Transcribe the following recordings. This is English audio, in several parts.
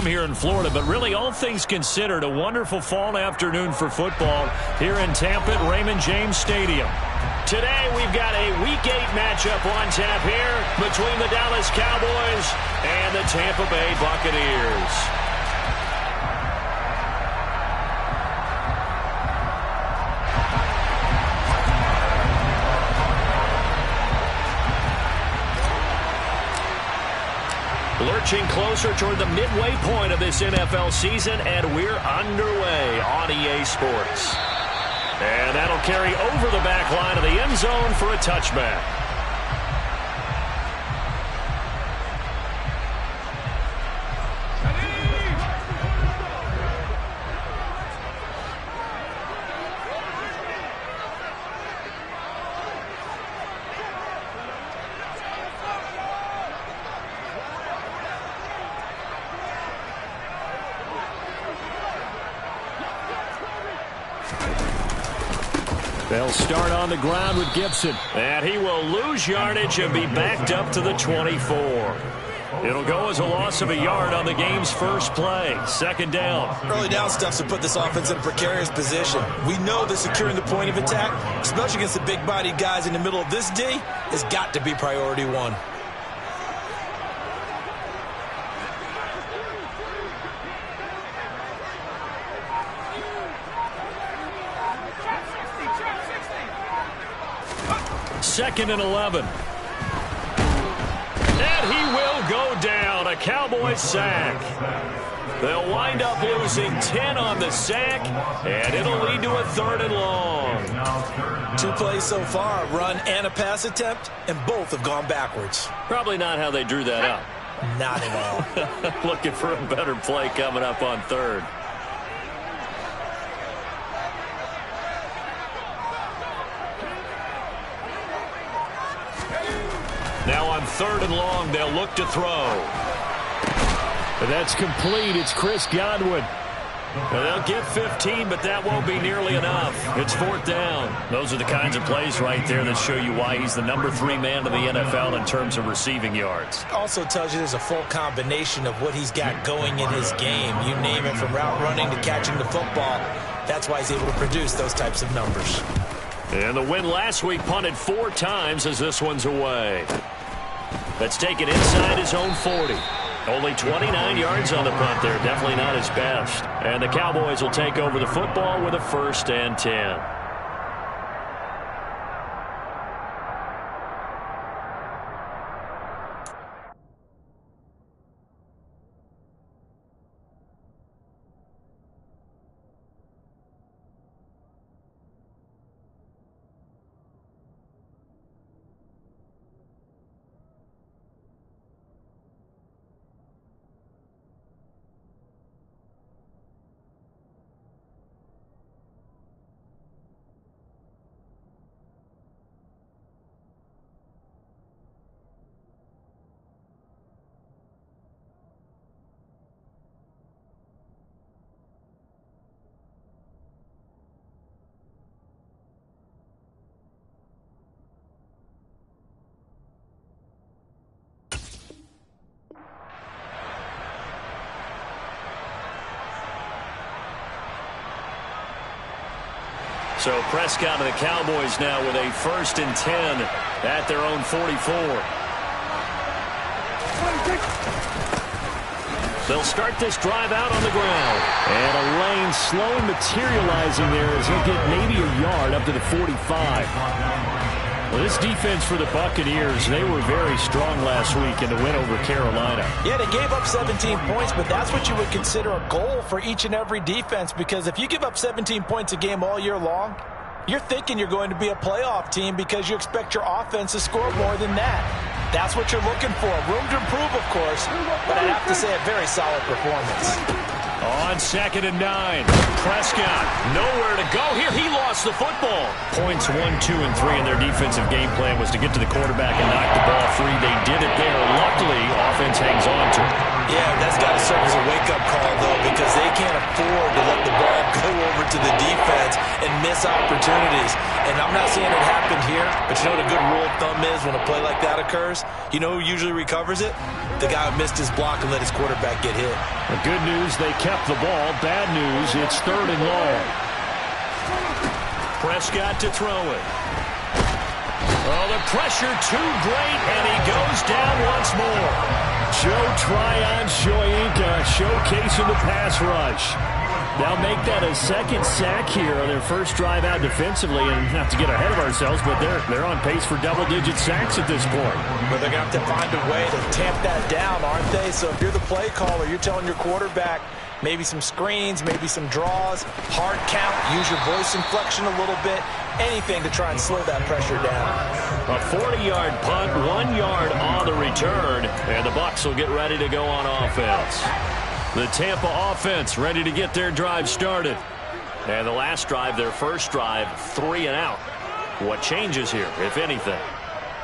warm here in Florida, but really all things considered, a wonderful fall afternoon for football here in Tampa at Raymond James Stadium. Today we've got a Week 8 matchup on tap here between the Dallas Cowboys and the Tampa Bay Buccaneers. Lurching closer toward the midway point of this NFL season, and we're underway on EA Sports. And that'll carry over the back line of the end zone for a touchback. They'll start on the ground with Gibson. And he will lose yardage and be backed up to the 24. It'll go as a loss of a yard on the game's first play. Second down. Early down stuff to put this offense in a precarious position. We know that securing the point of attack, especially against the big-bodied guys in the middle of this D, has got to be priority one. Second and 11. And he will go down. A Cowboys sack. They'll wind up losing 10 on the sack, and it'll lead to a 3rd and long. 2 plays so far, a run and a pass attempt, and both have gone backwards. Probably not how they drew that up. Not at all. Looking for a better play coming up on 3rd. Now on 3rd and long, they'll look to throw. That's complete. It's Chris Godwin. Now they'll get 15, but that won't be nearly enough. It's 4th down. Those are the kinds of plays right there that show you why he's the number 3 man in the NFL in terms of receiving yards. Also tells you there's a full combination of what he's got going in his game. You name it, from route running to catching the football. That's why he's able to produce those types of numbers. And the win last week punted 4 times as this one's away. Let's take it inside his own 40. Only 29 yards on the punt there. Definitely not his best. And the Cowboys will take over the football with a 1st and 10. So Prescott and the Cowboys now with a 1st and 10 at their own 44. They'll start this drive out on the ground. And a lane slowly materializing there as he'll get maybe a yard up to the 45. Well, this defense for the Buccaneers, they were very strong last week in the win over Carolina. Yeah, they gave up 17 points, but that's what you would consider a goal for each and every defense, because if you give up 17 points a game all year long, you're thinking you're going to be a playoff team because you expect your offense to score more than that. That's what you're looking for. Room to improve, of course, but I have to say a very solid performance. On 2nd and 9, Prescott nowhere to go here. He lost the football. Points 1, 2, and 3 in their defensive game plan was to get to the quarterback and knock the ball free. They did it there. Luckily, offense hangs on to it. Yeah, that's got to serve as a wake-up call, though, because they can't afford to let the ball go over to the defense and miss opportunities. And I'm not saying it happened here, but you know what a good rule of thumb is when a play like that occurs? You know who usually recovers it? The guy who missed his block and let his quarterback get hit. The good news, they kept the ball. Bad news, it's 3rd and long. Prescott to throw it. Oh, the pressure too great, and he goes down once more. Joe Tryon-Shoyinka showcasing the pass rush. They'll make that a 2nd sack here on their first drive out defensively, and not to get ahead of ourselves, but they're on pace for double-digit sacks at this point. But they're going to have to find a way to tamp that down, aren't they? So if you're the play caller, you're telling your quarterback maybe some screens, maybe some draws, hard count, use your voice inflection a little bit, anything to try and slow that pressure down. A 40-yard punt, 1 yard on the return, and the Bucs will get ready to go on offense. The Tampa offense ready to get their drive started. And the last drive, their first drive, 3 and out. What changes here, if anything?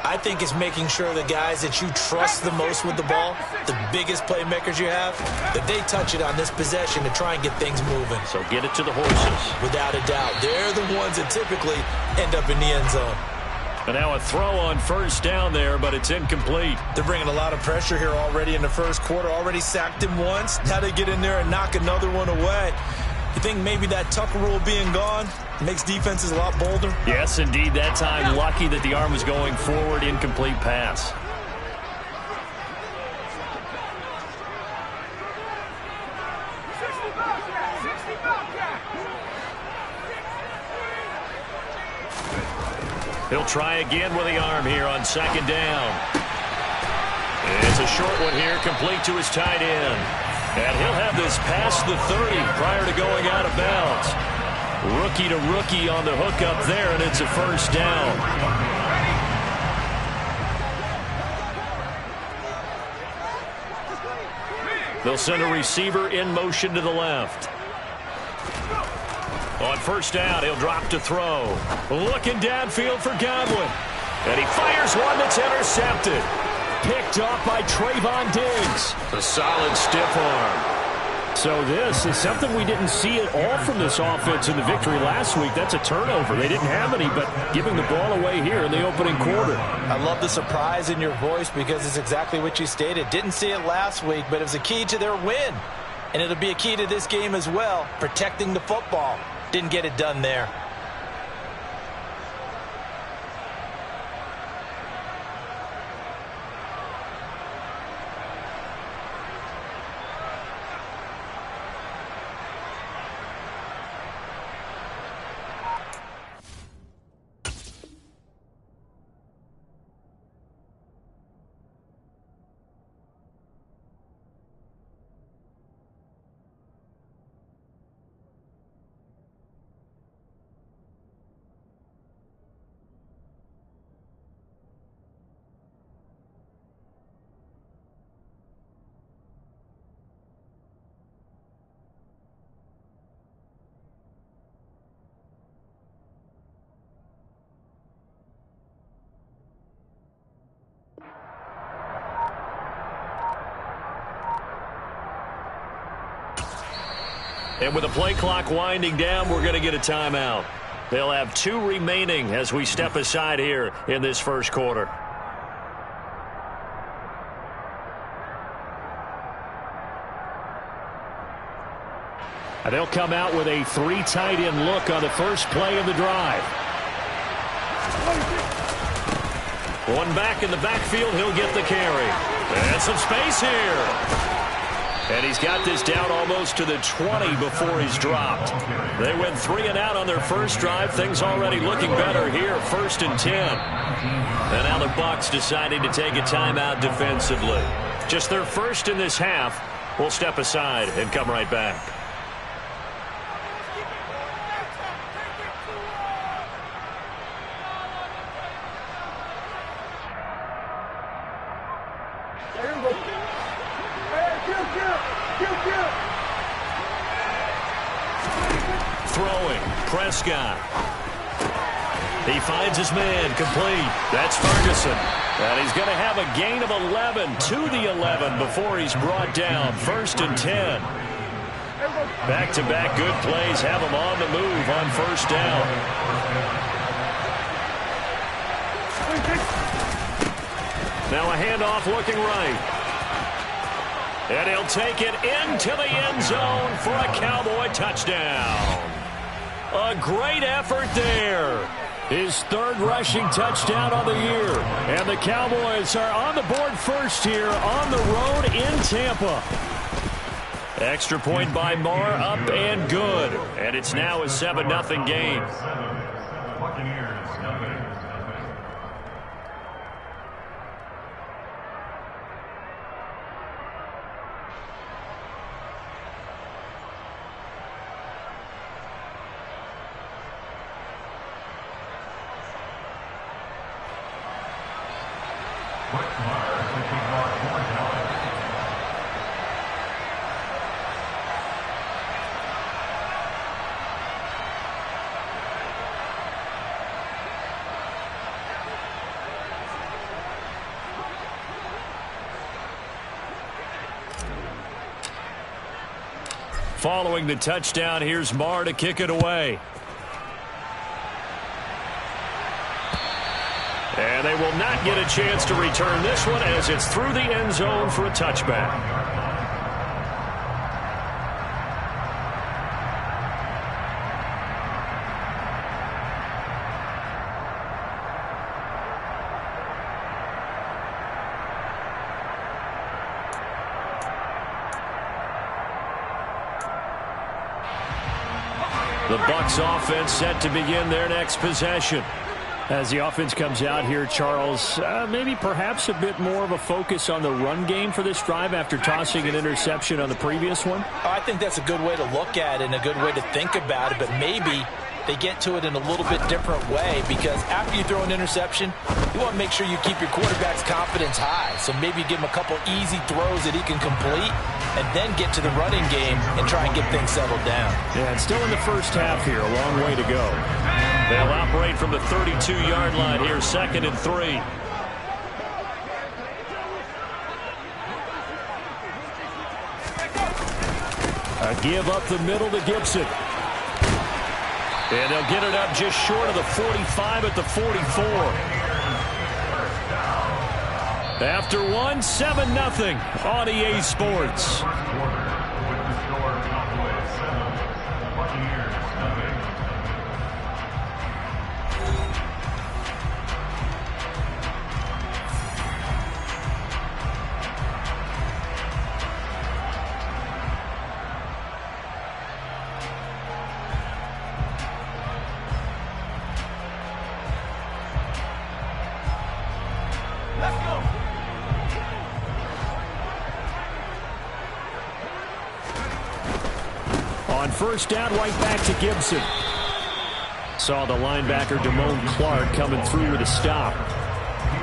I think it's making sure the guys that you trust the most with the ball, the biggest playmakers you have, that they touch it on this possession to try and get things moving. So get it to the horses. Without a doubt. They're the ones that typically end up in the end zone. And now a throw on first down there, but it's incomplete. They're bringing a lot of pressure here already in the first quarter. Already sacked him once. Now they get in there and knock another one away. You think maybe that Tucker rule being gone makes defenses a lot bolder? Yes, indeed. That time, lucky that the arm was going forward. Incomplete pass. He'll try again with the arm here on 2nd down. It's a short one here, complete to his tight end. And he'll have this past the 30 prior to going out of bounds. Rookie to rookie on the hook up there, and it's a first down. They'll send a receiver in motion to the left. On first down, he'll drop to throw. Looking downfield for Godwin. And he fires one that's intercepted. Picked off by Trayvon Diggs. A solid stiff arm. So this is something we didn't see at all from this offense in the victory last week. That's a turnover. They didn't have any, but giving the ball away here in the opening quarter. I love the surprise in your voice because it's exactly what you stated. Didn't see it last week, but it was a key to their win. And it'll be a key to this game as well, protecting the football. Didn't get it done there. And with the play clock winding down, we're going to get a timeout. They'll have 2 remaining as we step aside here in this first quarter. And they'll come out with a 3 tight end look on the first play of the drive. One back in the backfield, he'll get the carry. And some space here. And he's got this down almost to the 20 before he's dropped. They went 3 and out on their first drive. Things already looking better here, 1st and 10. And now the Bucs deciding to take a timeout defensively. Just their first in this half. We'll step aside and come right back. Throwing, Prescott. He finds his man, complete. That's Ferguson. And he's going to have a gain of 11 to the 11 before he's brought down. 1st and 10. Back-to-back good plays have them on the move on first down. Now a handoff looking right. And he'll take it into the end zone for a Cowboy touchdown. A great effort there. His third rushing touchdown on the year. And the Cowboys are on the board first here on the road in Tampa. Extra point by Marr, up and good. And it's now a 7-0 game. Following the touchdown, here's Marr to kick it away. And they will not get a chance to return this one as it's through the end zone for a touchback. The Bucs offense set to begin their next possession. As the offense comes out here, Charles, maybe perhaps a bit more of a focus on the run game for this drive after tossing an interception on the previous one? I think that's a good way to look at it and a good way to think about it, but maybe they get to it in a little bit different way, because after you throw an interception, you want to make sure you keep your quarterback's confidence high. So maybe give him a couple easy throws that he can complete and then get to the running game and try and get things settled down. Yeah, and still in the first half here, a long way to go. They'll operate from the 32-yard line here, 2nd and 3. A give up the middle to Gibson. And they'll get it up just short of the 45 at the 44. After one, 7-0 on EA Sports. First down, right back to Gibson. Saw the linebacker Damone Clark coming through with a stop.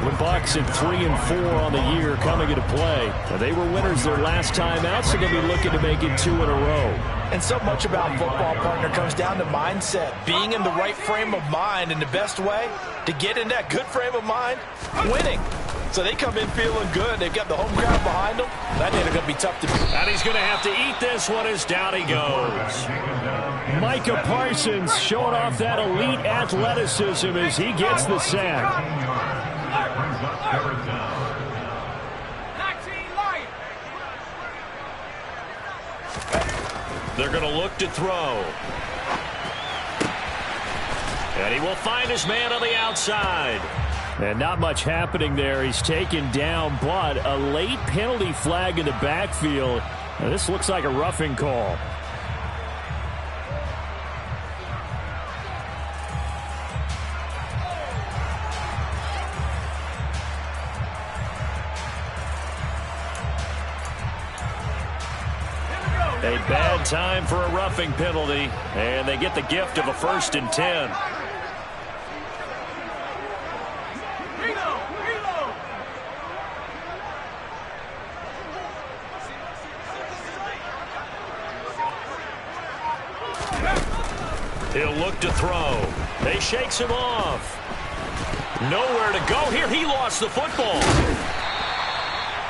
The Bucs at 3 and 4 on the year coming into play. They were winners their last time out, so they'll be looking to make it 2 in a row. And so much about football, partner, comes down to mindset. Being in the right frame of mind, and the best way to get in that good frame of mind, winning. So they come in feeling good. They've got the home crowd behind them. That ain't going to be tough to do. And he's going to have to eat this one as down he goes. Micah Parsons showing off that elite athleticism as he gets the sack. They're going to look to throw. And he will find his man on the outside. And not much happening there. He's taken down, but a late penalty flag in the backfield. Now, this looks like a roughing call. A bad time for a roughing penalty, and they get the gift of a 1st and 10. He'll look to throw. They shakes him off. Nowhere to go here. He lost the football.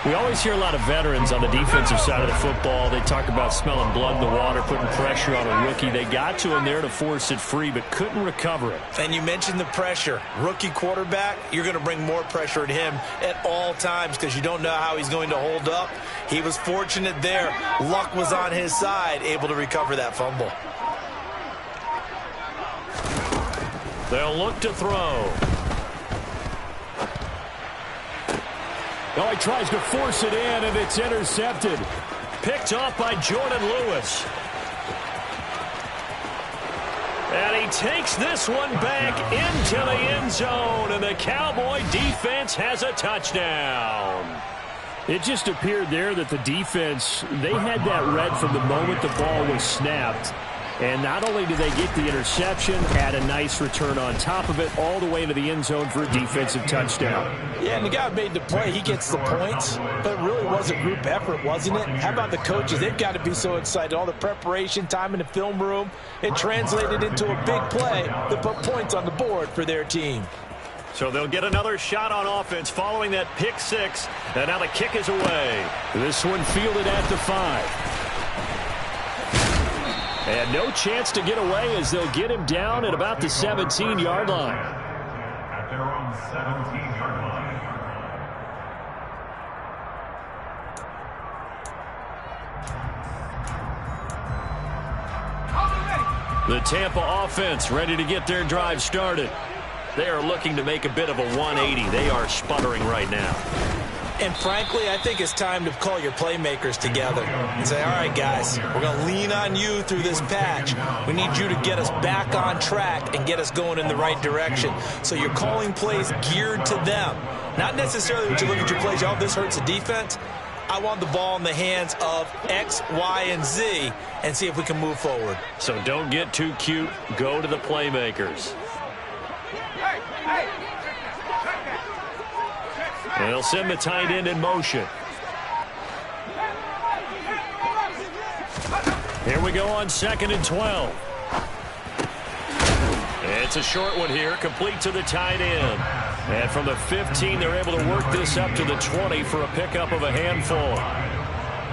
We always hear a lot of veterans on the defensive side of the football. They talk about smelling blood in the water, putting pressure on a rookie. They got to him there to force it free, but couldn't recover it. And you mentioned the pressure. Rookie quarterback, you're going to bring more pressure at him at all times because you don't know how he's going to hold up. He was fortunate there. Luck was on his side, able to recover that fumble. They'll look to throw. Oh, he tries to force it in, and it's intercepted. Picked off by Jordan Lewis. And he takes this one back into the end zone, and the Cowboy defense has a touchdown. It just appeared there that the defense, they had that read from the moment the ball was snapped. And not only did they get the interception, had a nice return on top of it, all the way into the end zone for a defensive touchdown. Yeah, and the guy who made the play, he gets the points, but it really was a group effort, wasn't it? How about the coaches? They've got to be so excited. All the preparation, time in the film room, it translated into a big play that put points on the board for their team. So they'll get another shot on offense following that pick six, and now the kick is away. This one fielded at the 5. And no chance to get away as they'll get him down at about the 17-yard line. At their own 17-yard line. The Tampa offense ready to get their drive started. They are looking to make a bit of a 180. They are sputtering right now. And frankly, I think it's time to call your playmakers together and say, all right, guys, we're going to lean on you through this patch. We need you to get us back on track and get us going in the right direction. So you're calling plays geared to them. Not necessarily when you look at your plays, oh, this hurts the defense. I want the ball in the hands of X, Y, and Z and see if we can move forward. So don't get too cute. Go to the playmakers. And they'll send the tight end in motion. Here we go on 2nd and 12. It's a short one here, complete to the tight end. And from the 15, they're able to work this up to the 20 for a pickup of a handful.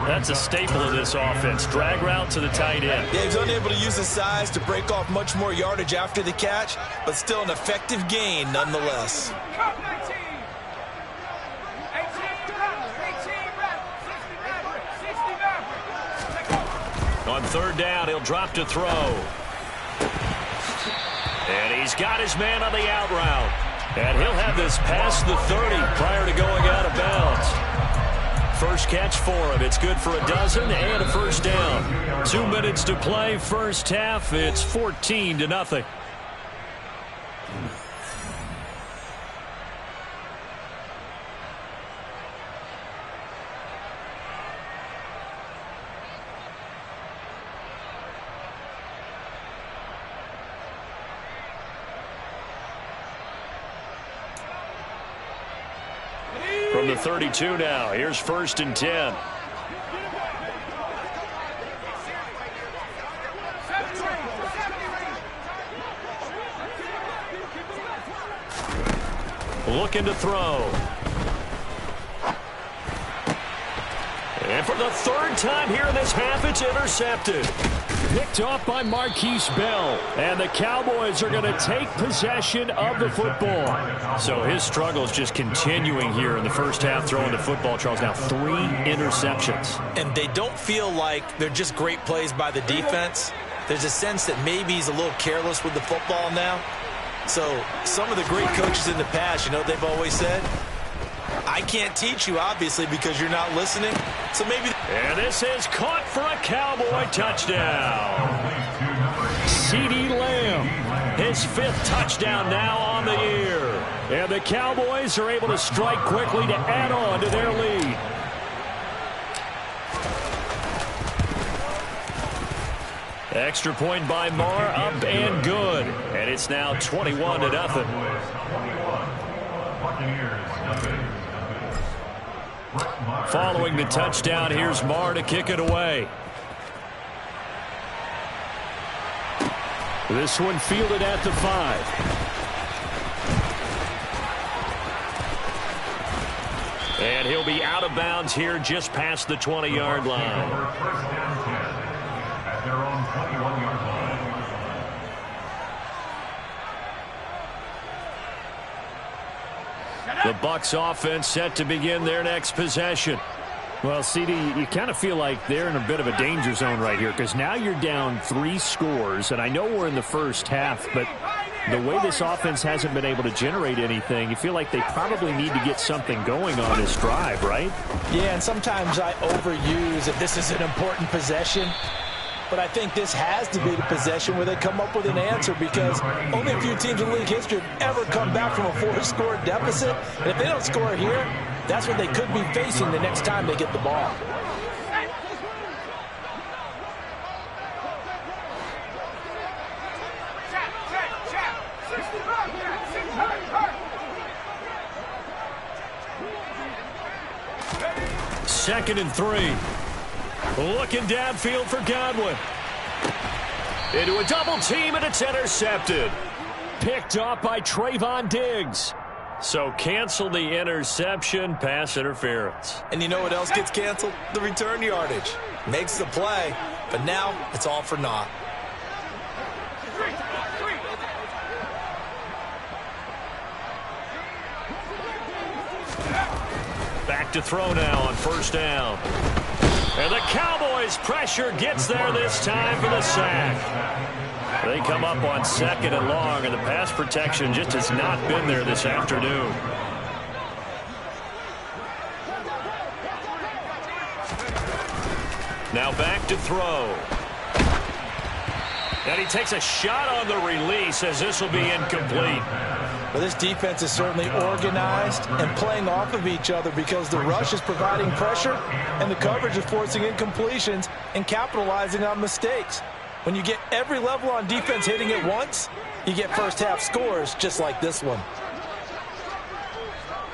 That's a staple of this offense. Drag route to the tight end. Yeah, he's unable to use his size to break off much more yardage after the catch, but still an effective gain nonetheless. On 3rd down, he'll drop to throw. And he's got his man on the out route. And he'll have this past the 30 prior to going out of bounds. First catch for him. It's good for a dozen and a first down. 2 minutes to play, first half. It's 14-0. From the 32 now, here's 1st and 10. Looking to throw. And for the 3rd time here in this half, it's intercepted. Picked off by Marquise Bell. And the Cowboys are going to take possession of the football. So his struggle is just continuing here in the first half, throwing the football. Charles, now 3 interceptions. And they don't feel like they're just great plays by the defense. There's a sense that maybe he's a little careless with the football now. So some of the great coaches in the past, you know what they've always said? I can't teach you, obviously, because you're not listening. So maybe. And this is caught for a Cowboy touchdown. CeeDee Lamb. His 5th touchdown now on the year. And the Cowboys are able to strike quickly to add on to their lead. Extra point by Marr, up and good. And it's now 21-0. Following the touchdown, here's Marr to kick it away. This one fielded at the 5. And he'll be out of bounds here just past the 20-yard line. First down 10 at their own 21-yard line. The Bucs offense set to begin their next possession. Well, CD, you kind of feel like they're in a bit of a danger zone right here because now you're down 3 scores, and I know we're in the first half, but the way this offense hasn't been able to generate anything, you feel like they probably need to get something going on this drive, right? Yeah, and sometimes I overuse if this is an important possession. But I think this has to be the possession where they come up with an answer because only a few teams in league history have ever come back from a 4-score deficit. And if they don't score here, that's what they could be facing the next time they get the ball. Second and 3. Looking downfield for Godwin. Into a double team, and it's intercepted. Picked off by Trayvon Diggs. So cancel the interception, pass interference. And you know what else gets canceled? The return yardage. Makes the play, but now it's all for naught. Back to throw now on first down. And the Cowboys' pressure gets there this time for the sack. They come up on 2nd and long, and the pass protection just has not been there this afternoon. Now back to throw. And he takes a shot on the release as this will be incomplete. Well, this defense is certainly organized and playing off of each other because the rush is providing pressure and the coverage is forcing incompletions and capitalizing on mistakes. When you get every level on defense hitting at once, you get first half scores just like this one.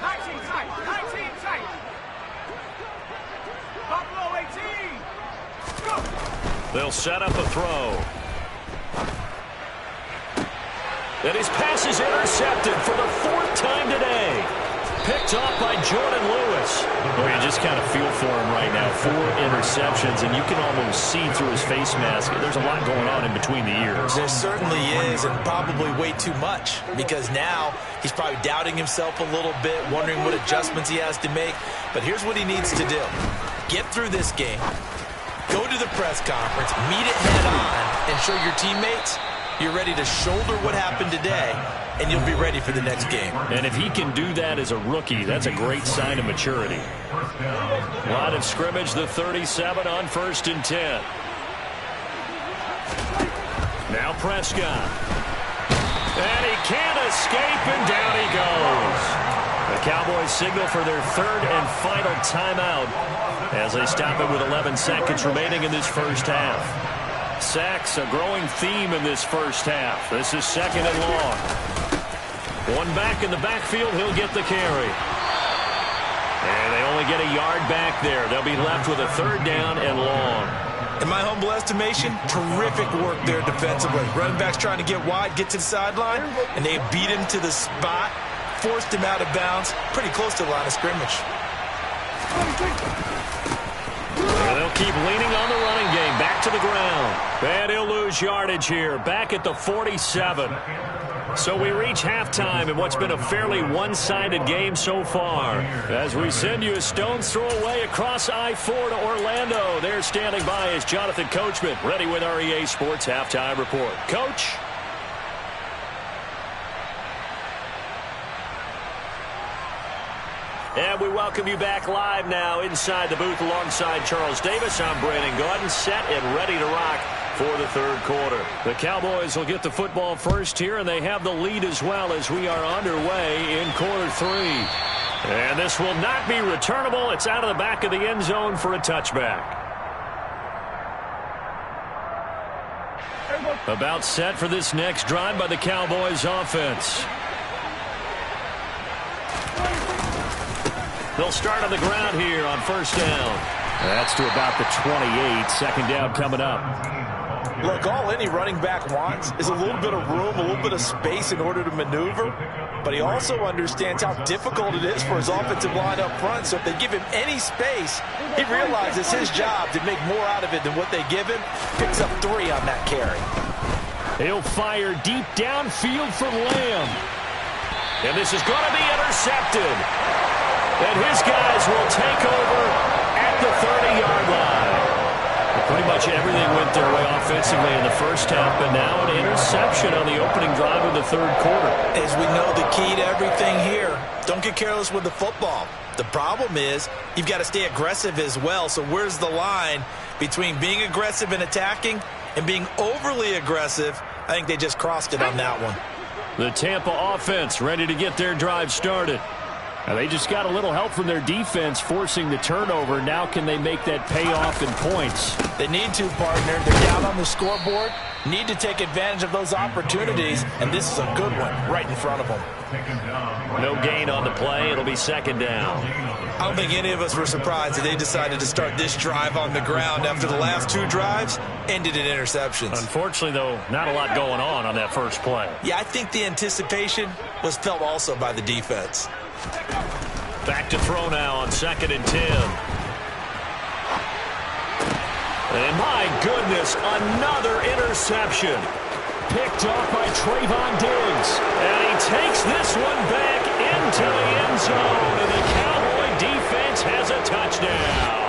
19 tight. Buffalo 18. Go. They'll set up a throw. And his pass is intercepted for the 4th time today. Picked off by Jordan Lewis. Well, you just kind of feel for him right now. 4 interceptions, and you can almost see through his face mask. There's a lot going on in between the ears. There certainly is, and probably way too much, because now he's probably doubting himself a little bit, wondering what adjustments he has to make. But here's what he needs to do. Get through this game, go to the press conference, meet it head on, and show your teammates you're ready to shoulder what happened today, and you'll be ready for the next game. And if he can do that as a rookie, that's a great sign of maturity. Line of scrimmage, the 37 on 1st and 10. Now Prescott. And he can't escape, and down he goes. The Cowboys signal for their 3rd and final timeout as they stop it with 11 seconds remaining in this first half. Sacks, a growing theme in this first half. This is 2nd and long. One back in the backfield, he'll get the carry. And they only get a yard back there. They'll be left with a 3rd down and long. In my humble estimation, terrific work there defensively. Running back's trying to get wide, get to the sideline, and they beat him to the spot, forced him out of bounds, pretty close to the line of scrimmage. And they'll keep leaning on the running game. Back to the ground. And he'll lose yardage here. Back at the 47. So we reach halftime in what's been a fairly one-sided game so far. As we send you a stone's throw away across I-4 to Orlando. There standing by is Jonathan Coachman, ready with our EA Sports Halftime Report. Coach? And we welcome you back live now inside the booth alongside Charles Davis. I'm Brandon Gaudin, set and ready to rock for the 3rd quarter. The Cowboys will get the football first here, and they have the lead as well as we are underway in quarter 3. And this will not be returnable. It's out of the back of the end zone for a touchback. About set for this next drive by the Cowboys offense. They'll start on the ground here on 1st down. That's to about the 28. 2nd down coming up. Look, all any running back wants is a little bit of room, a little bit of space in order to maneuver. But he also understands how difficult it is for his offensive line up front. So if they give him any space, he realizes his job to make more out of it than what they give him. Picks up 3 on that carry. He'll fire deep downfield for Lamb. And this is going to be intercepted. And his guys will take over at the 30-yard line. Pretty much everything went their way offensively in the first half, but now an interception on the opening drive of the third quarter. As we know, the key to everything here, don't get careless with the football. The problem is you've got to stay aggressive as well. So where's the line between being aggressive and attacking and being overly aggressive? I think they just crossed it on that one. The Tampa offense ready to get their drive started. Now they just got a little help from their defense forcing the turnover. Now can they make that pay off in points? They need to, partner. They're down on the scoreboard. Need to take advantage of those opportunities, and this is a good one right in front of them. No gain on the play. It'll be second down. I don't think any of us were surprised that they decided to start this drive on the ground after the last 2 drives ended in interceptions. Unfortunately, though, not a lot going on that first play. Yeah, I think the anticipation was felt also by the defense. Back to throw now on 2nd and 10. And my goodness, another interception. Picked off by Trayvon Diggs. And he takes this one back into the end zone. And the Cowboy defense has a touchdown.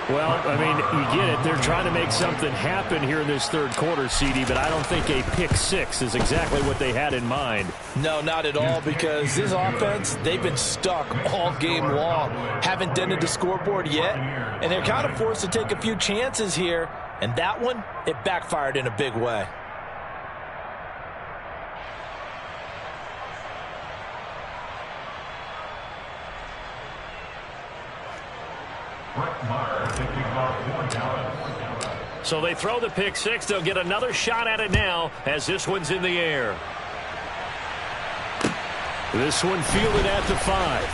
Well, I mean, you get it. They're trying to make something happen here in this third quarter, CD, but I don't think a pick 6 is exactly what they had in mind. No, not at all, because this offense, they've been stuck all game long. Haven't dented the scoreboard yet, and they're kind of forced to take a few chances here, and that one, it backfired in a big way. So they throw the pick 6. They'll get another shot at it now as this one's in the air. This one fielded at the 5.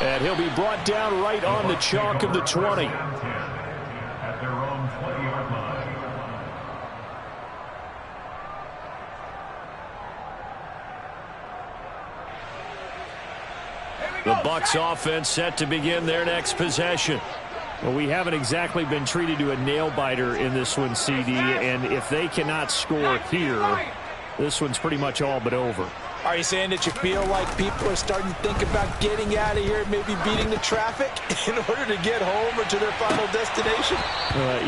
And he'll be brought down right on the chalk of the 20. At their own 20-yard line. The Bucs offense set to begin their next possession. Well, we haven't exactly been treated to a nail-biter in this one, CD, and if they cannot score here, this one's pretty much all but over. Are you saying that you feel like people are starting to think about getting out of here, maybe beating the traffic in order to get home or to their final destination?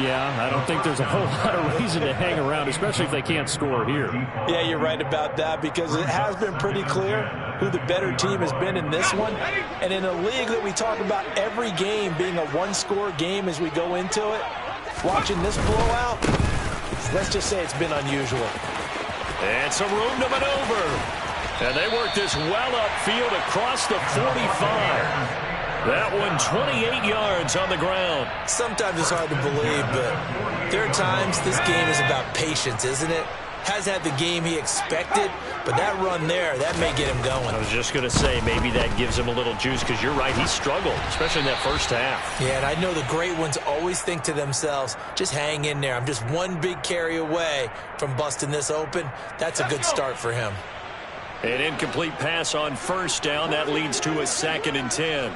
Yeah, I don't think there's a whole lot of reason to hang around, especially if they can't score here. Yeah, you're right about that, because it has been pretty clear who the better team has been in this one. And in a league that we talk about every game being a one-score game as we go into it, watching this blowout, let's just say it's been unusual. And some room to maneuver. And they work this well upfield across the 45. That one 28 yards on the ground. Sometimes it's hard to believe, but there are times this game is about patience, isn't it? Has had the game he expected, but that run there, that may get him going. I was just going to say, maybe that gives him a little juice, because you're right, he struggled, especially in that first half. Yeah, and I know the great ones always think to themselves, just hang in there. I'm just one big carry away from busting this open. That's a good start for him. An incomplete pass on first down. That leads to a 2nd and 10.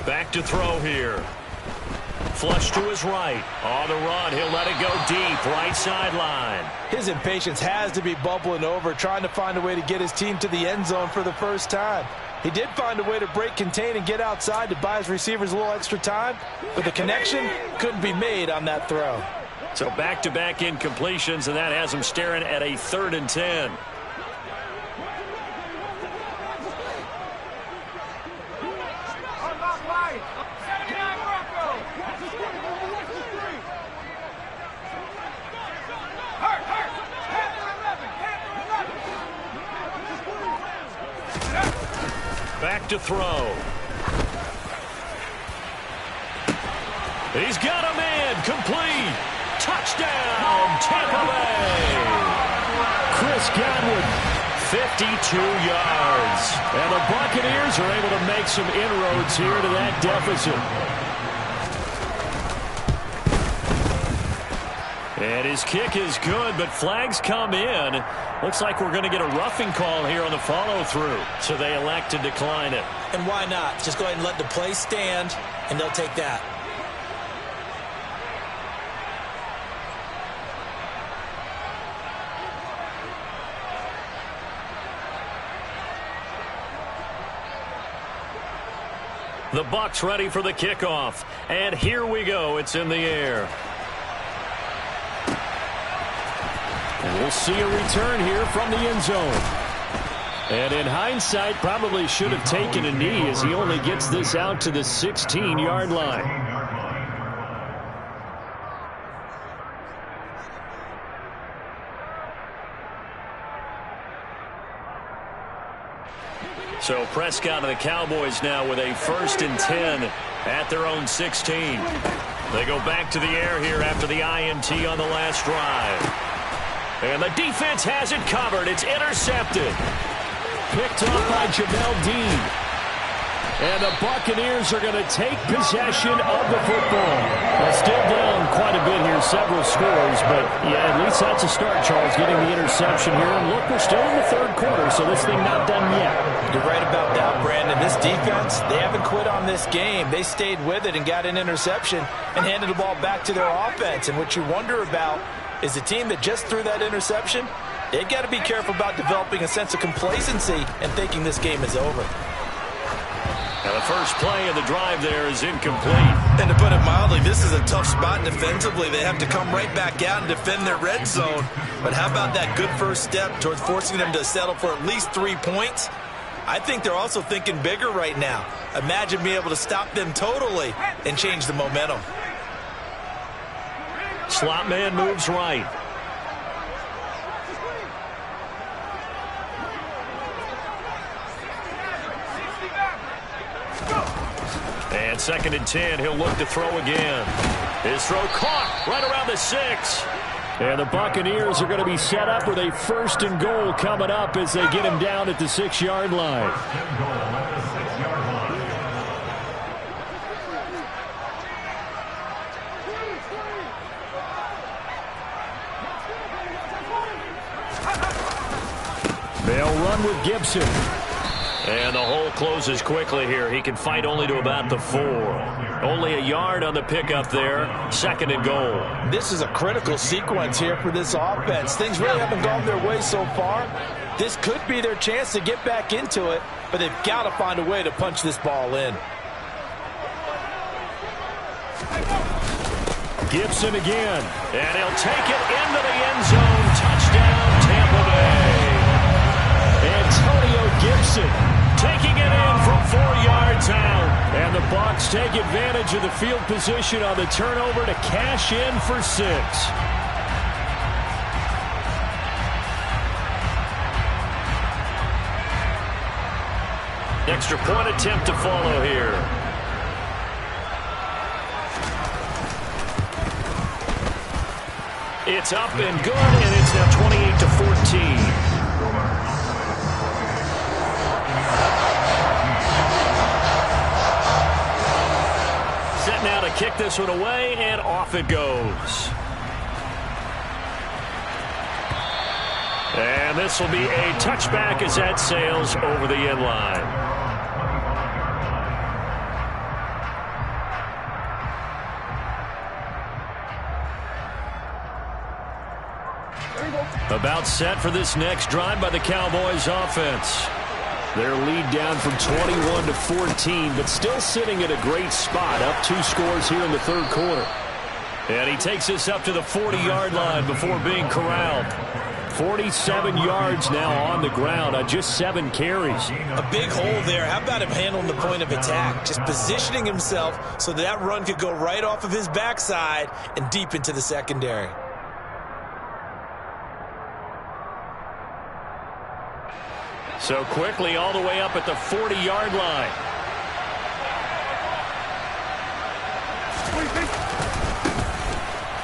Back to throw here. Flush to his right. On the run, he'll let it go deep. Right sideline. His impatience has to be bubbling over, trying to find a way to get his team to the end zone for the first time. He did find a way to break, contain, and get outside to buy his receivers a little extra time, but the connection couldn't be made on that throw. So back-to-back incompletions, and that has him staring at a 3rd and 10. Back to throw. He's got a man. Complete. Touchdown, Tampa Bay. Chris Godwin, 52 yards. And the Buccaneers are able to make some inroads here to that deficit. And his kick is good, but flags come in. Looks like we're going to get a roughing call here on the follow-through. So they elect to decline it. And why not? Just go ahead and let the play stand, and they'll take that. The Bucs ready for the kickoff. And here we go. It's in the air. And we'll see a return here from the end zone. And in hindsight, probably should have taken a knee as he only gets this out to the 16-yard line. So Prescott and the Cowboys now with a 1st and 10 at their own 16. They go back to the air here after the INT on the last drive. And the defense has it covered. It's intercepted. Picked up by Jamel Dean. And the Buccaneers are going to take possession of the football. They're still down quite a bit here, several scores, but yeah, at least that's a start, Charles, getting the interception here. And look, we're still in the 3rd quarter, so this thing not done yet. You're right about that, Brandon. This defense, they haven't quit on this game. They stayed with it and got an interception and handed the ball back to their offense. And what you wonder about is the team that just threw that interception, they've got to be careful about developing a sense of complacency and thinking this game is over. And the first play of the drive there is incomplete. And to put it mildly, this is a tough spot defensively. They have to come right back out and defend their red zone. But how about that good first step towards forcing them to settle for at least 3 points? I think they're also thinking bigger right now. Imagine being able to stop them totally and change the momentum. Slot man moves right. And 2nd and 10, he'll look to throw again. His throw caught right around the 6. And the Buccaneers are going to be set up with a 1st and goal coming up as they get him down at the 6-yard line. They'll run with Gibson. And the hole closes quickly here. He can fight only to about the 4. Only a yard on the pickup there. 2nd and goal. This is a critical sequence here for this offense. Things really haven't gone their way so far. This could be their chance to get back into it, but they've got to find a way to punch this ball in. Gibson again. And he'll take it into the end zone. Touchdown, Tampa Bay. Antonio Gibson taking it in from 4 yards out. And the Bucs take advantage of the field position on the turnover to cash in for 6. Extra point attempt to follow here. It's up and good, and it's now 28-14. Set now to kick this one away, and off it goes. And this will be a touchback as that sails over the end line. About set for this next drive by the Cowboys offense. Their lead down from 21-14, but still sitting at a great spot, up 2 scores here in the 3rd quarter. And he takes this up to the 40-yard line before being corralled. 47 yards now on the ground on just 7 carries. A big hole there. How about him handling the point of attack? Just positioning himself so that run could go right off of his backside and deep into the secondary. So quickly all the way up at the 40-yard line.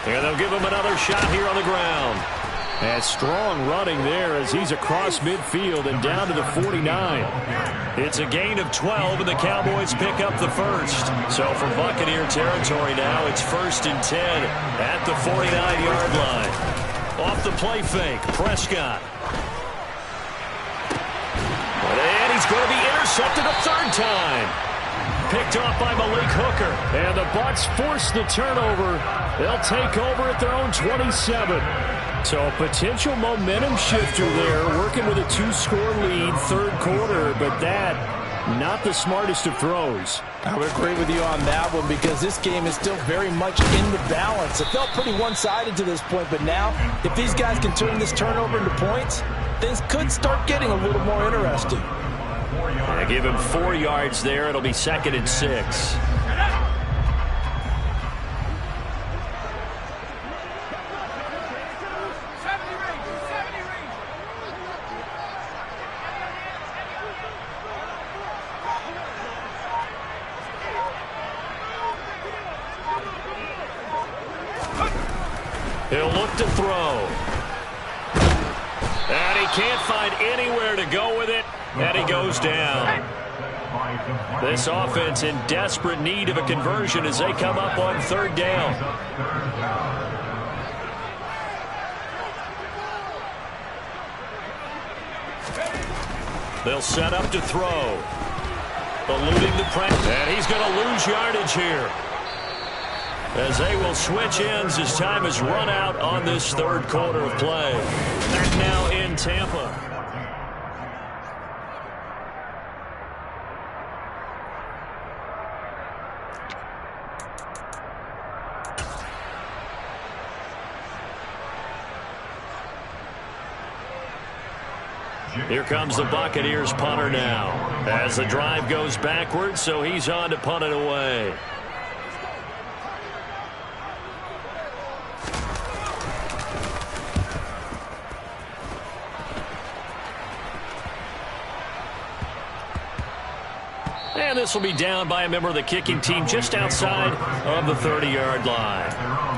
And they'll give him another shot here on the ground. And strong running there as he's across midfield and down to the 49. It's a gain of 12, and the Cowboys pick up the first. So from Buccaneer territory now, it's 1st and 10 at the 49-yard line. Off the play fake, Prescott. And he's going to be intercepted a third time. Picked off by Malik Hooker. And the Bucs force the turnover. They'll take over at their own 27. So a potential momentum shifter there, working with a 2-score lead, third quarter, but that, not the smartest of throws. I would agree with you on that one because this game is still very much in the balance. It felt pretty one-sided to this point, but now, if these guys can turn this turnover into points, things could start getting a little more interesting. I give him 4 yards there. It'll be 2nd and 6. He'll look to throw. And he can't find anywhere to go with it. And he goes down. This offense in desperate need of a conversion as they come up on 3rd down. They'll set up to throw. Eluding the pressure. And he's going to lose yardage here, as they will switch ends as time has run out on this 3rd quarter of play. Back now in Tampa. Here comes the Buccaneers punter now, as the drive goes backwards, so he's on to punt it away. And this will be down by a member of the kicking team just outside of the 30-yard line.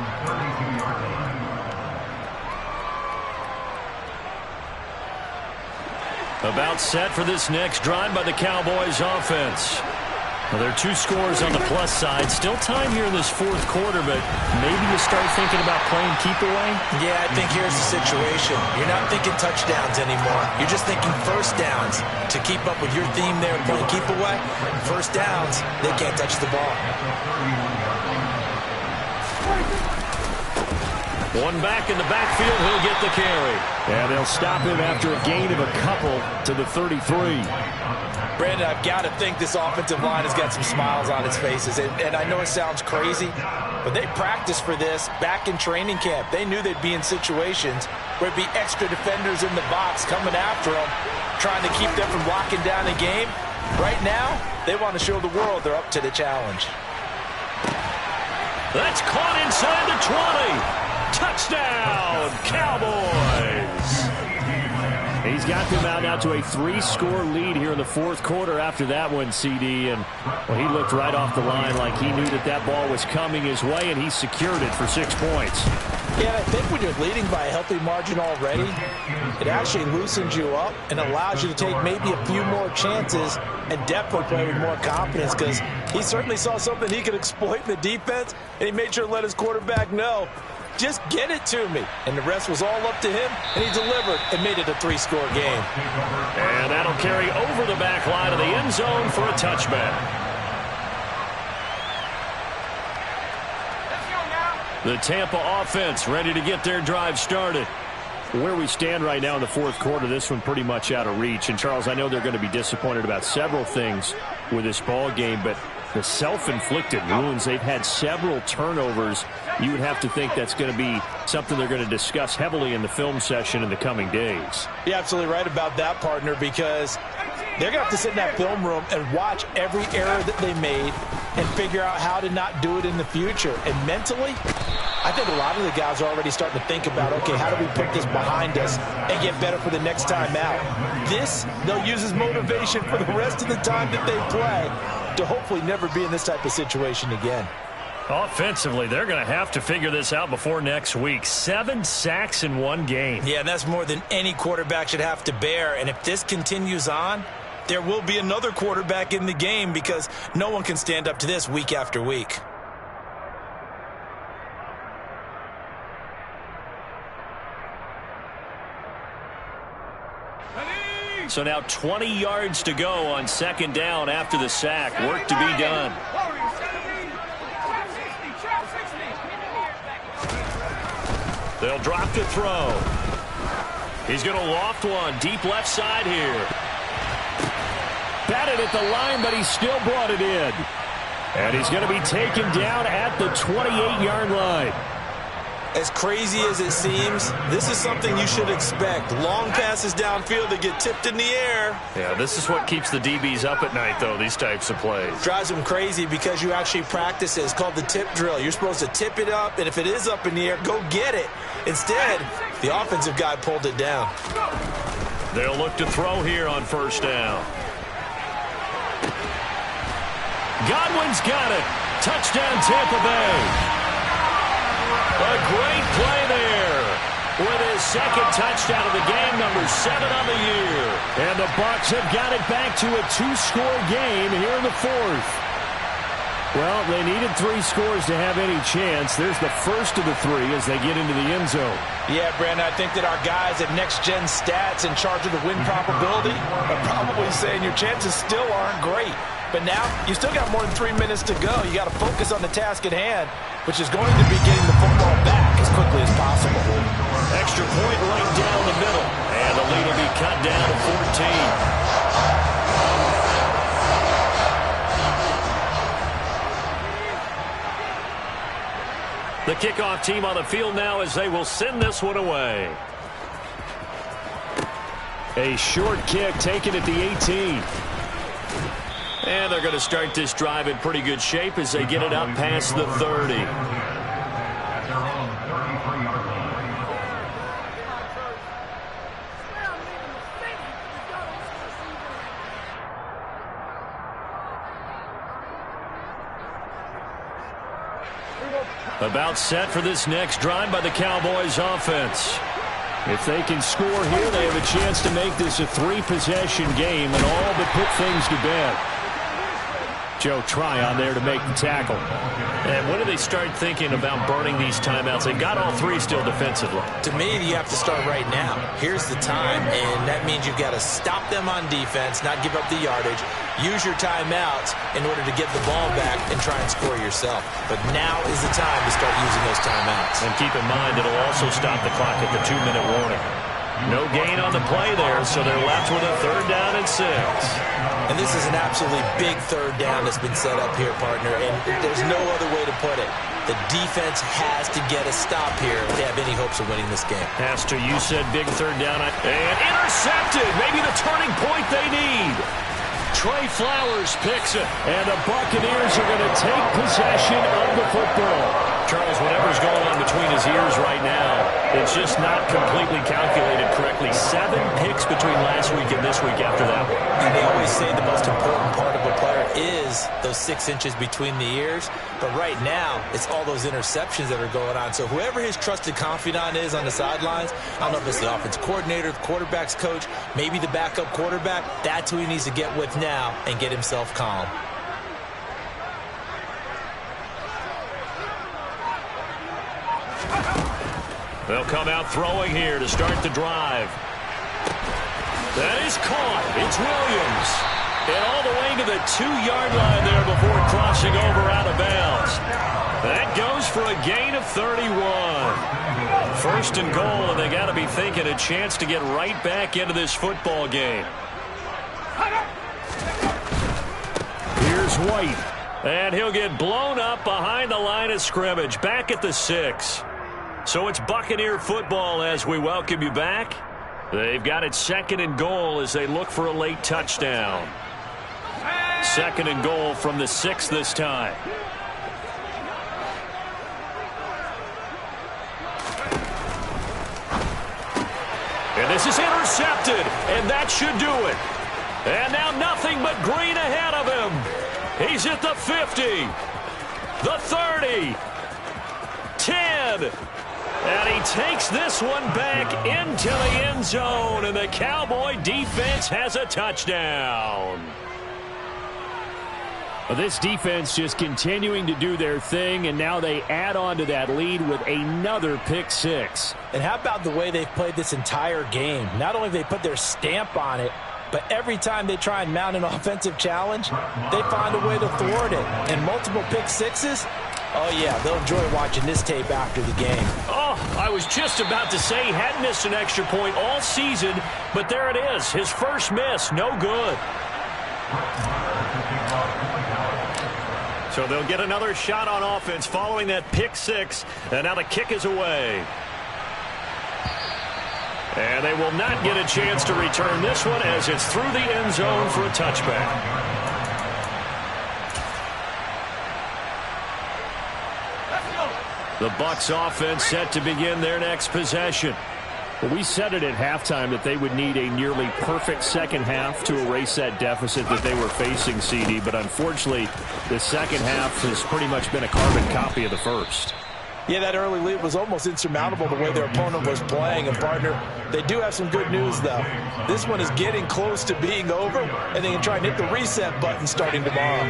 About set for this next drive by the Cowboys offense. Well, there are 2 scores on the plus side. Still time here in this 4th quarter, but maybe you start thinking about playing keep away? Yeah, I think here's the situation. You're not thinking touchdowns anymore. You're just thinking first downs. To keep up with your theme there, playing keep away, first downs, they can't touch the ball. One back in the backfield, he'll get the carry. And they'll stop him after a gain of a couple to the 33. Brandon, I've got to think this offensive line has got some smiles on its faces. And I know it sounds crazy, but they practiced for this back in training camp. They knew they'd be in situations where it'd be extra defenders in the box coming after them, trying to keep them from locking down a game. Right now, they want to show the world they're up to the challenge. That's caught inside the 20. Touchdown, Cowboys. He's got them out now to a 3-score lead here in the 4th quarter after that one, CD. And well, he looked right off the line like he knew that that ball was coming his way, and he secured it for 6 points. Yeah, I think when you're leading by a healthy margin already, it actually loosens you up and allows you to take maybe a few more chances and definitely play with more confidence, because he certainly saw something he could exploit in the defense, and he made sure to let his quarterback know, just get it to me. And the rest was all up to him, and he delivered and made it a 3-score game. And that'll carry over the back line of the end zone for a touchback. The Tampa offense ready to get their drive started. Where we stand right now in the 4th quarter, this one pretty much out of reach. And, Charles, I know they're going to be disappointed about several things with this ball game, but the self-inflicted wounds, they've had several turnovers. You would have to think that's going to be something they're going to discuss heavily in the film session in the coming days. You're absolutely right about that, partner, because they're going to have to sit in that film room and watch every error that they made and figure out how to not do it in the future. And mentally, I think a lot of the guys are already starting to think about, okay, how do we put this behind us and get better for the next time out? This, they'll use as motivation for the rest of the time that they play to hopefully never be in this type of situation again. Offensively, they're going to have to figure this out before next week. 7 sacks in one game. Yeah, and that's more than any quarterback should have to bear. And if this continues on, there will be another quarterback in the game because no one can stand up to this week after week. So now 20 yards to go on 2nd down after the sack. Work to be done. They'll drop to throw. He's going to loft one deep left side here. Batted at the line, but he still brought it in. And he's going to be taken down at the 28-yard line. As crazy as it seems, this is something you should expect. Long passes downfield that get tipped in the air. Yeah, this is what keeps the DBs up at night, though, these types of plays. Drives them crazy because you actually practice it. It's called the tip drill. You're supposed to tip it up, and if it is up in the air, go get it. Instead, the offensive guy pulled it down. They'll look to throw here on 1st down. Godwin's got it. Touchdown, Tampa Bay. A great play there with his 2nd touchdown of the game, number 7 on the year. And the Bucs have got it back to a 2-score game here in the 4th. Well, they needed 3 scores to have any chance. There's the first of the 3 as they get into the end zone. Yeah, Brandon, I think that our guys at Next Gen Stats in charge of the win probability are probably saying your chances still aren't great. But now, you still got more than 3 minutes to go. You got to focus on the task at hand, which is going to be getting the football back as quickly as possible. Extra point right down the middle. And the lead will be cut down to 14. The kickoff team on the field now as they will send this one away. A short kick taken at the 18. And they're going to start this drive in pretty good shape as they get it up past the 30. About set for this next drive by the Cowboys offense. If they can score here, they have a chance to make this a 3-possession game and all but put things to bed. Joe Tryon there to make the tackle. And when do they start thinking about burning these timeouts? They've got all 3 still defensively. To me, you have to start right now. Here's the time, and that means you've got to stop them on defense, not give up the yardage, use your timeouts in order to get the ball back and try and score yourself. But now is the time to start using those timeouts. And keep in mind, it'll also stop the clock at the 2-minute warning. No gain on the play there, so they're left with a 3rd down and 6. And this is an absolutely big 3rd down that's been set up here, partner, and there's no other way to put it. The defense has to get a stop here if they have any hopes of winning this game. Pastor, you said big 3rd down. And intercepted. Maybe the turning point they need. Trey Flowers picks it. And the Buccaneers are going to take possession of the football. Charles, whatever's going on between his ears right now, it's just not completely calculated correctly. 7 picks between last week and this week after that one. And they always say the most important part of a player is those 6 inches between the ears. But right now, it's all those interceptions that are going on. So whoever his trusted confidant is on the sidelines, I don't know if it's the offense coordinator, the quarterback's coach, maybe the backup quarterback, that's who he needs to get with now and get himself calm. They'll come out throwing here to start the drive. That is caught. It's Williams. And all the way to the 2-yard line there before crossing over out of bounds. That goes for a gain of 31. 1st and goal, and they got to be thinking a chance to get right back into this football game. Here's White. And he'll get blown up behind the line of scrimmage. Back at the 6. So it's Buccaneer football as we welcome you back. They've got it 2nd and goal as they look for a late touchdown. 2nd and goal from the 6 this time. And this is intercepted, and that should do it. And now nothing but green ahead of him. He's at the 50. the 30, 10. And he takes this one back into the end zone, and the Cowboy defense has a touchdown. Well, this defense just continuing to do their thing, and now they add on to that lead with another pick six. And how about the way they've played this entire game? Not only have they put their stamp on it, but every time they try and mount an offensive challenge, they find a way to thwart it. And multiple pick sixes, oh yeah, they'll enjoy watching this tape after the game. Oh, I was just about to say he hadn't missed an extra point all season, but there it is, his first miss, no good. So they'll get another shot on offense following that pick six, and now the kick is away. And they will not get a chance to return this one as it's through the end zone for a touchback. The Bucs offense set to begin their next possession. Well, we said it at halftime that they would need a nearly perfect second half to erase that deficit that they were facing, CD. But unfortunately, the second half has pretty much been a carbon copy of the first. Yeah, that early lead was almost insurmountable the way their opponent was playing. And, partner, they do have some good news, though. This one is getting close to being over, and they can try and hit the reset button starting tomorrow.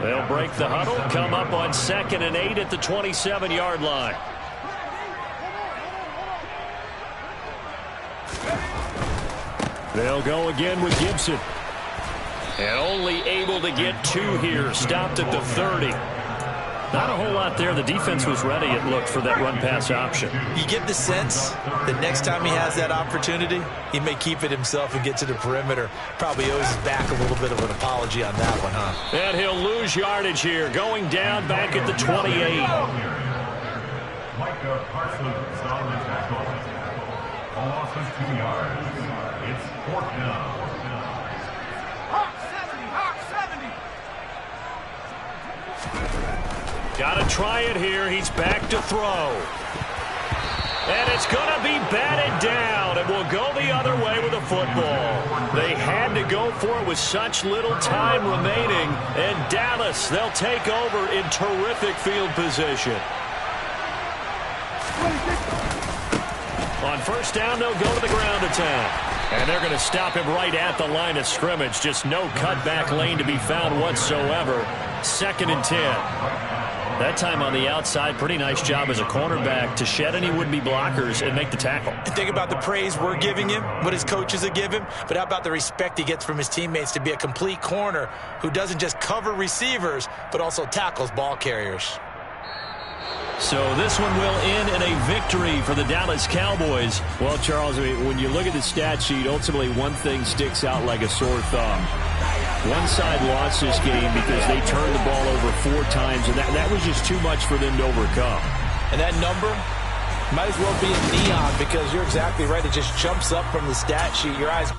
They'll break the huddle, come up on 2nd and 8 at the 27-yard line. They'll go again with Gibson. And only able to get 2 here. Stopped at the 30. Not a whole lot there. The defense was ready, it looked, for that run-pass option. You get the sense that next time he has that opportunity, he may keep it himself and get to the perimeter. Probably owes his back a little bit of an apology on that one, huh? And he'll lose yardage here, going down back at the 28. Micah Parsons on the tackle. A loss of 2 yards. It's 4th down. Hawk 70. Got to try it here. He's back to throw. And it's going to be batted down, and will go the other way with the football. They had to go for it with such little time remaining. And Dallas, they'll take over in terrific field position. On 1st down, they'll go to the ground attack. And they're going to stop him right at the line of scrimmage. Just no cutback lane to be found whatsoever. 2nd and 10. That time on the outside, pretty nice job as a cornerback to shed any would-be blockers and make the tackle. Think about the praise we're giving him, what his coaches have given him, but how about the respect he gets from his teammates to be a complete corner who doesn't just cover receivers, but also tackles ball carriers. So this one will end in a victory for the Dallas Cowboys. Well, Charles, when you look at the stat sheet, ultimately one thing sticks out like a sore thumb. One side lost this game because they turned the ball over 4 times, and that was just too much for them to overcome. And that number might as well be in neon because you're exactly right. It just jumps up from the stat sheet. Your eyes...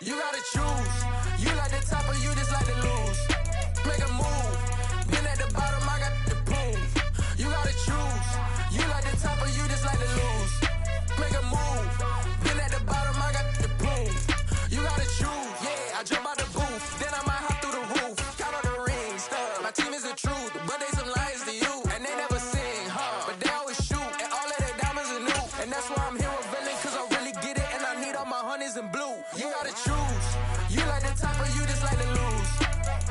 You gotta choose. You like the top or you just like to lose. Make a move. Been at the bottom, I got the boom. You gotta choose. You like the top or you just like to lose. Make a move. Been at the bottom, I got the boom. You gotta choose. Yeah, I jump out the booth. Then I might hop through the roof. Count on the rings. My team is the truth, but they some liars to you. And they never sing, but they always shoot. And all of their diamonds are new. And that's why I'm here revealing, cause I really get it. And I need all my honeys in blue. You gotta choose. You like the top or you just like to lose.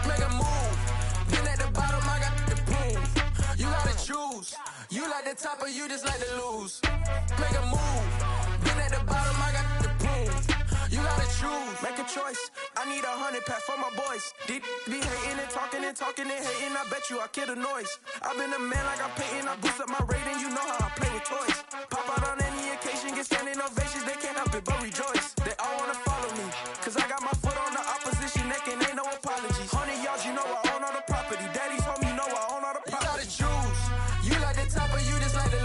Make a move. Been at the bottom, I got the boom. You gotta choose. You like the top or you just like to lose. Make a move. Been at the bottom, I got the boom. You gotta choose. Make a choice. I need 100 pack for my boys. Deep be hating and talking and hating. I bet you I kill the noise. I've been a man like I'm Peyton. I boost up my rating. You know how I play with toys. Pop out on any occasion, get standing ovations. They can't help it but rejoice. They all wanna follow me, cause I got my foot on the opposition neck and ain't no apologies. 100 yards, you know I own all the property. Daddy's home, you know I own all the property. You gotta choose. You like the top or you just like the